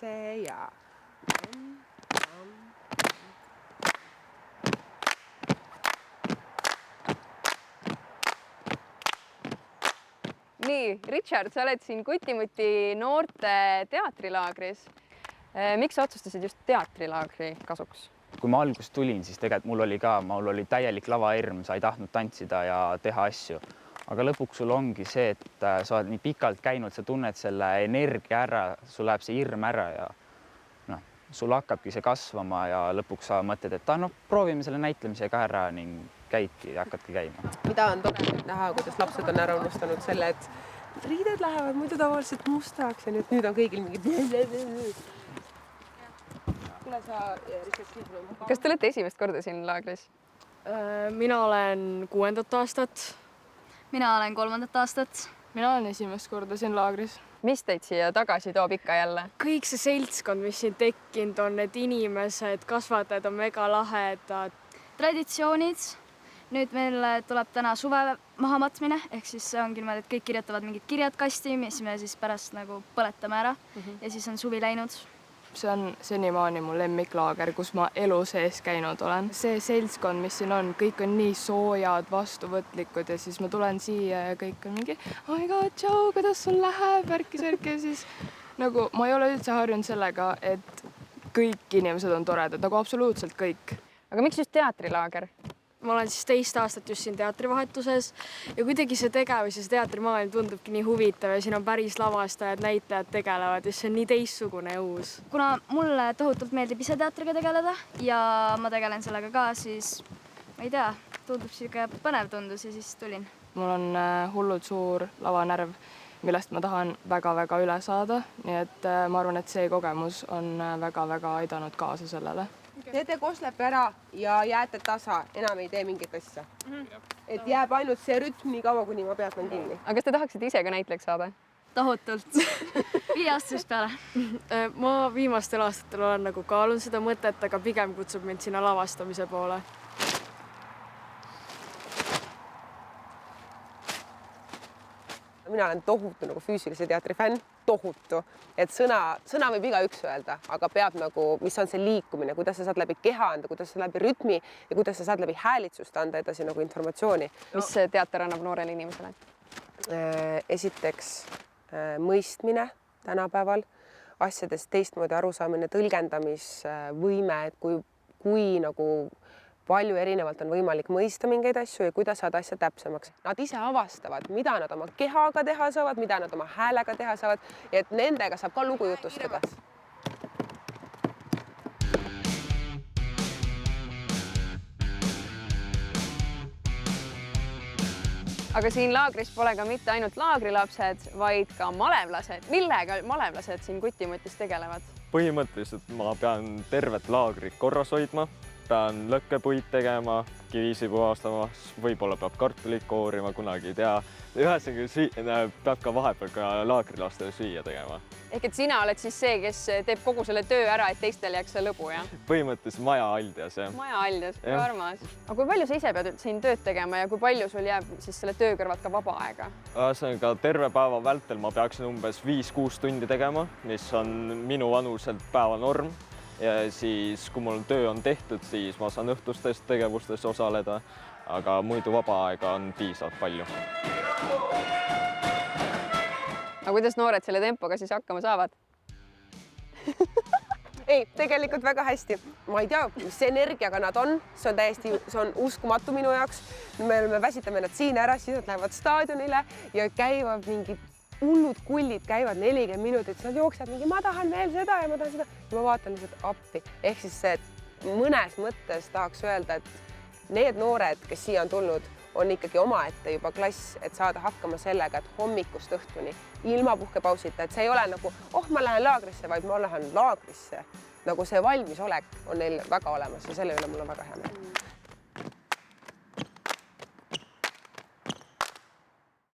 sisse ja... Nii, Richard, sa oled siin Kutimuti noorte teatrilaagris. Miks sa otsustasid just teatrilaagri kasuks? Kui ma alguses tulin, siis tegelikult mul oli täielik lavairm, sa ei tahtnud tantsida ja teha asju. Aga lõpuks sul ongi see, et sa oled nii pikalt käinud, sa tunned selle energia ära, sul läheb see hirm ära ja sul hakkabki see kasvama ja lõpuks sa mõtled, et proovime selle näitlemisega ära ning käidki ja hakkadki käima. Mida on tore näha, kuidas lapsed on ära unustanud selle, et riided lähevad muidu tavaliselt mustaks ja nüüd on kõigil mingi... Kas te olete esimest korda siin laagris? Mina olen 6. aastat. Mina olen 3. aastat. Mina olen esimest korda siin laagris. Mis teid siia tagasi toob ikka jälle? Kõik see seltskond, mis siin tekkinud on, need inimesed, kasvatajad on mega lahedad. Traditsioonid. Nüüd meil tuleb täna suve mahamatmine, ehk siis see ongi niimoodi, et kõik kirjutavad mingid kirjad kasti, mis me siis pärast nagu põletame ära ja siis on suvi läinud. See on senimaani mu lemmiklaager, kus ma elu sees käinud olen. See seltskond, mis siin on, kõik on nii soojad, vastuvõtlikud ja siis ma tulen siia ja kõik on mingi oh my god, tšau, kuidas sul läheb, värkis ja siis nagu ma ei ole üldse harjunud sellega, et kõik inimesed on toredad, nagu absoluutselt kõik. Aga miks just teatrilaager? Ma olen siis 2 aastat just siin teatrivahetuses ja kuidagi see tegevus ja see teatrimaailm tundubki nii huvitav ja siin on päris lavastajad, näitlejad tegelevad ja see on nii teistsugune ja uus. Kuna mulle tohutult meeldib ise teatriga tegeleda ja ma tegelen sellega ka, siis ma ei tea, tundub siuke põnev tundus ja siis tulin. Mul on hullult suur lavanärv, millest ma tahan väga-väga üle saada, nii et ma arvan, et see kogemus on väga-väga aidanud kaasa sellele. Teete koslepe ära ja jääte tasa, enam ei tee mingit asja. Et jääb ainult see rütm nii kaua, kuni ma peatan kinni. Aga kas te tahaksite ise ka näitlejaks saada? Tohutult. 5 aastasest peale. Ma viimastel aastatel olen nagu kaalunud seda mõtet, aga pigem kutsub mind sinna lavastamise poole. Mina olen tohutu nagu füüsilise teatri fänn, tohutu. Et sõna võib igaüks öelda, aga peab nagu, mis on see liikumine, kuidas sa saad läbi keha anda, kuidas sa läbi rütmi ja kuidas sa saad läbi häälitsust anda edasi nagu informatsiooni. Mis see teater annab noorele inimesele? Esiteks mõistmine tänapäeval, asjadest teistmoodi arusaamine, tõlgendamisvõime, et kui nagu palju erinevalt on võimalik mõista mingeid asju ja kuidas saada asja täpsemaks. Nad ise avastavad, mida nad oma kehaga teha saavad, mida nad oma häälega teha saavad ja et nendega saab ka lugu jutustada. Aga siin laagris pole ka mitte ainult laagrilapsed, vaid ka malevlased. Millega malevlased siin Kutimutis tegelevad? Põhimõtteliselt ma pean tervet laagrit korras hoidma. Pean lõkkepuid tegema, kivisi puhastama, võib-olla peab kartulit koorima, kunagi ei tea. Ühesõnaga peab ka vahepeal ka laagrilastele süüa tegema. Ehk et sina oled siis see, kes teeb kogu selle töö ära, et teistel jääks see lõbu, jah? Põhimõtteliselt maja aldjas, jah. Maja aldjas, kui armas. Aga kui palju sa ise pead siin tööd tegema ja kui palju sul jääb siis selle töö kõrvalt ka vaba aega? Ühesõnaga terve päeva vältel ma peaksin umbes 5-6 tundi tegema, mis on minu vanuselt päevanorm. Ja siis, kui mul töö on tehtud, siis ma saan õhtustest tegevustest osaleda, aga muidu vaba aega on piisavalt palju. Aga kuidas noored selle tempoga siis hakkama saavad? Ei, tegelikult väga hästi. Ma ei tea, mis energiaga nad on. See on uskumatu minu jaoks. Me väsitame nad siin ära, siis nad lähevad staadionile ja käivad mingid hullud kullid käivad 40 minutit, siis nad jooksevad mingi, ma tahan veel seda ja ma tahan seda. Ja ma vaatan lihtsalt appi. Ehk siis see, et mõnes mõttes tahaks öelda, et need noored, kes siia on tulnud, on ikkagi omaette juba klass, et saada hakkama sellega, et hommikust õhtuni ilma puhkepausita, et see ei ole nagu, ma lähen laagrisse, vaid ma lähen laagrisse. Nagu see valmisolek on neil väga olemas ja selle üle mul on väga hea meel.